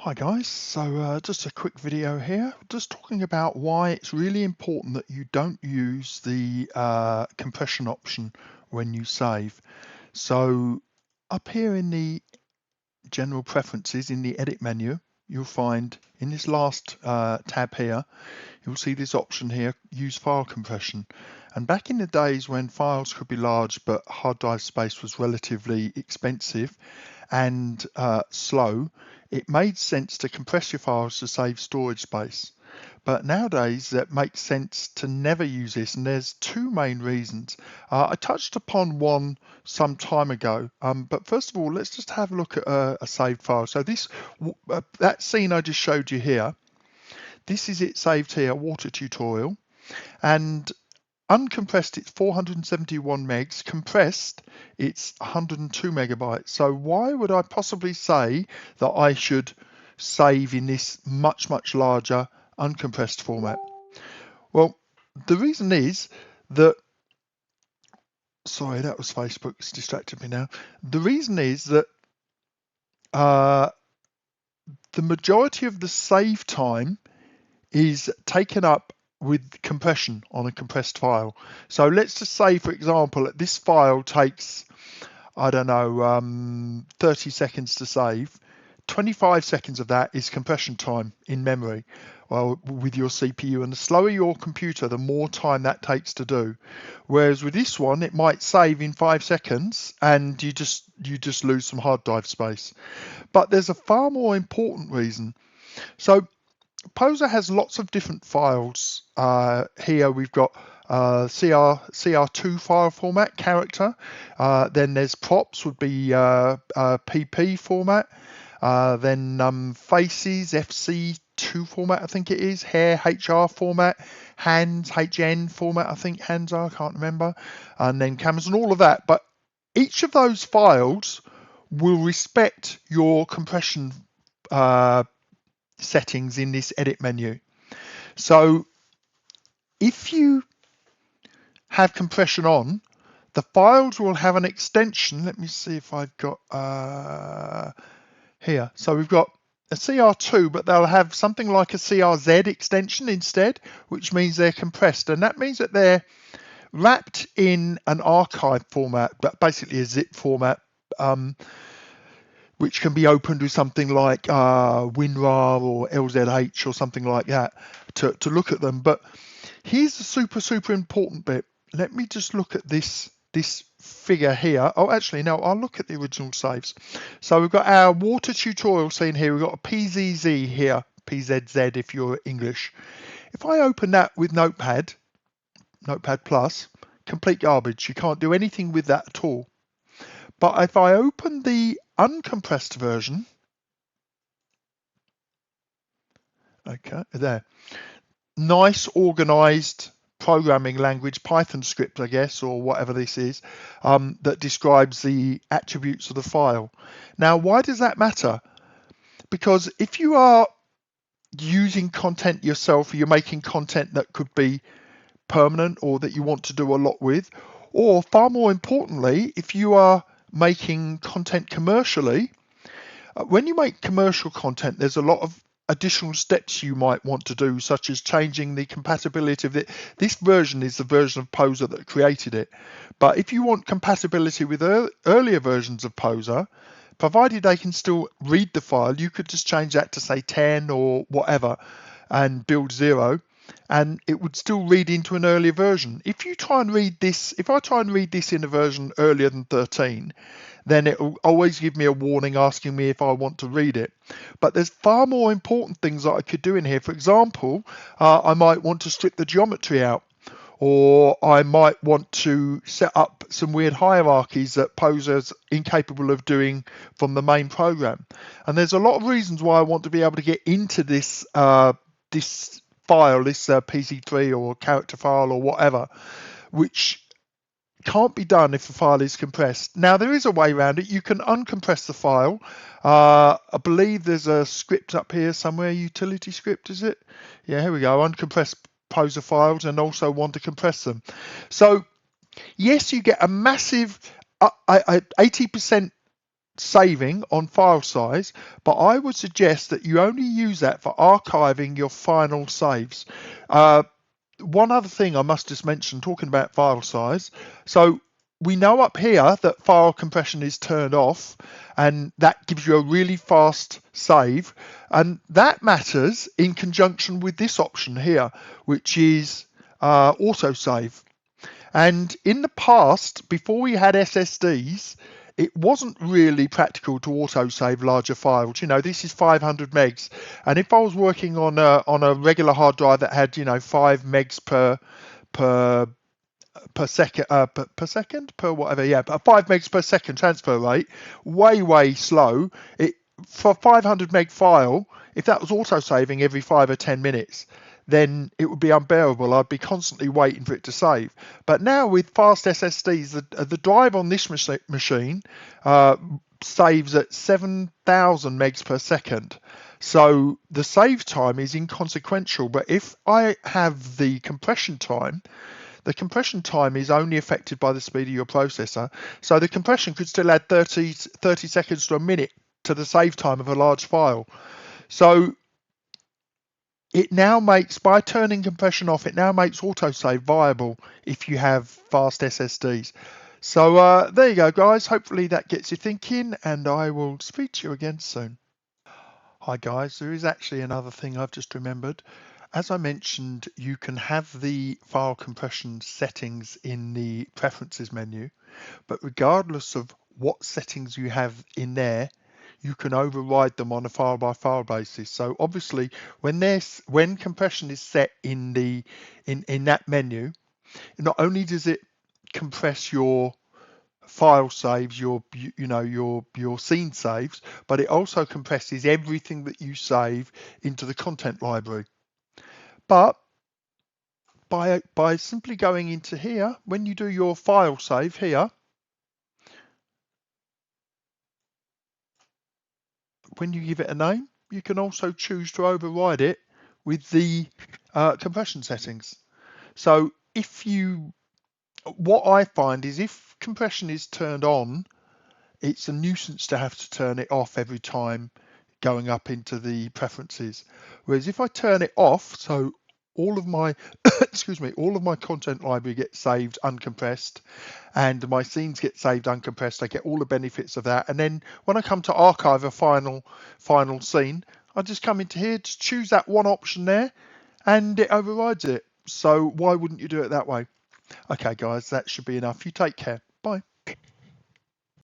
Hi guys, so just a quick video here, just talking about why it's really important that you don't use the compression option when you save. So up here in the general preferences in the edit menu, you'll find in this last tab here, you'll see this option here, use file compression. And back in the days when files could be large but hard drive space was relatively expensive and slow, it made sense to compress your files to save storage space. But nowadays, that makes sense to never use this, and there's two main reasons. I touched upon one some time ago, but first of all, let's just have a look at a saved file. So that scene I just showed you here, this is it saved here, water tutorial, and uncompressed it's 471 megs, compressed it's 102 megabytes. So why would I possibly say that I should save in this much larger uncompressed format? Well, the reason is that, sorry, that was Facebook, it's distracted me now. The reason is that the majority of the save time is taken up with compression on a compressed file. So let's just say, for example, that this file takes, I don't know, 30 seconds to save. 25 seconds of that is compression time in memory, well, with your CPU, and the slower your computer, the more time that takes to do. Whereas with this one, it might save in 5 seconds and you just lose some hard drive space. But there's a far more important reason. So Poser has lots of different files. Here we've got CR2 file format, character. Then there's props would be PP format. Then faces, FC2 format, I think it is. Hair, HR format. Hands, HN format, I think hands are, I can't remember. And then cameras and all of that. But each of those files will respect your compression settings in this edit menu. So if you have compression on, the files will have an extension. Let me see if I've got here. So we've got a CR2, but they'll have something like a CRZ extension instead, which means they're compressed. And that means that they're wrapped in an archive format, but basically a zip format, which can be opened with something like WinRAR or LZH or something like that to look at them. But here's the super important bit. Let me just look at this figure here. Oh, actually, no, I'll look at the original saves. So we've got our water tutorial scene here. We've got a PZZ here, PZZ if you're English. If I open that with Notepad Plus, complete garbage. You can't do anything with that at all. But if I open the uncompressed version, okay, there, nice organized programming language, Python script, I guess, or whatever this is, that describes the attributes of the file. Now, why does that matter? Because if you are using content yourself, you're making content that could be permanent or that you want to do a lot with, or far more importantly, if you are making content commercially, when you make commercial content, there's a lot of additional steps you might want to do, such as changing the compatibility of it. This version is the version of Poser that created it. But if you want compatibility with earlier versions of Poser, provided they can still read the file, you could just change that to say 10 or whatever and build 0. And it would still read into an earlier version. If you try and read this, if I try and read this in a version earlier than 13, then it will always give me a warning asking me if I want to read it. But there's far more important things that I could do in here. For example, I might want to strip the geometry out, or I might want to set up some weird hierarchies that Poser's incapable of doing from the main program. And there's a lot of reasons why I want to be able to get into this this file, this PC3 or character file or whatever, which can't be done if the file is compressed. Now, there is a way around it. You can uncompress the file. I believe there's a script up here somewhere, utility script, is it? Yeah, here we go, uncompress Poser files and also want to compress them. So yes, you get a massive 80% saving on file size, but I would suggest that you only use that for archiving your final saves. One other thing I must just mention, talking about file size. So we know up here that file compression is turned off, and that gives you a really fast save. And that matters in conjunction with this option here, which is autosave. And in the past, before we had SSDs, it wasn't really practical to autosave larger files. You know, this is 500 megs, and if I was working on a regular hard drive that had 5 megs per second per second per whatever, yeah, but 5 megs per second transfer rate, way slow. It for 500 meg file, if that was autosaving every 5 or 10 minutes, then it would be unbearable. I'd be constantly waiting for it to save. But now with fast SSDs, the drive on this machine saves at 7,000 megs per second. So the save time is inconsequential. But if I have the compression time is only affected by the speed of your processor. So the compression could still add 30 seconds to a minute to the save time of a large file. So it now makes, by turning compression off, it now makes autosave viable if you have fast SSDs. So there you go, guys. Hopefully that gets you thinking, and I will speak to you again soon. Hi guys, there is actually another thing I've just remembered. As I mentioned, you can have the file compression settings in the preferences menu, but regardless of what settings you have in there, you can override them on a file by file basis. So obviously when compression is set in that menu, not only does it compress your file saves, your scene saves, but it also compresses everything that you save into the content library. But by simply going into here, when you do your file save here, when you give it a name, you can also choose to override it with the compression settings. So what I find is if compression is turned on, it's a nuisance to have to turn it off every time going up into the preferences. Whereas if I turn it off, so all of my excuse me, all of my content library gets saved uncompressed, and my scenes get saved uncompressed. I get all the benefits of that. And then when I come to archive a final scene, I just come into here to choose that one option there, and it overrides it. So why wouldn't you do it that way? Okay, guys, that should be enough. You take care. Bye.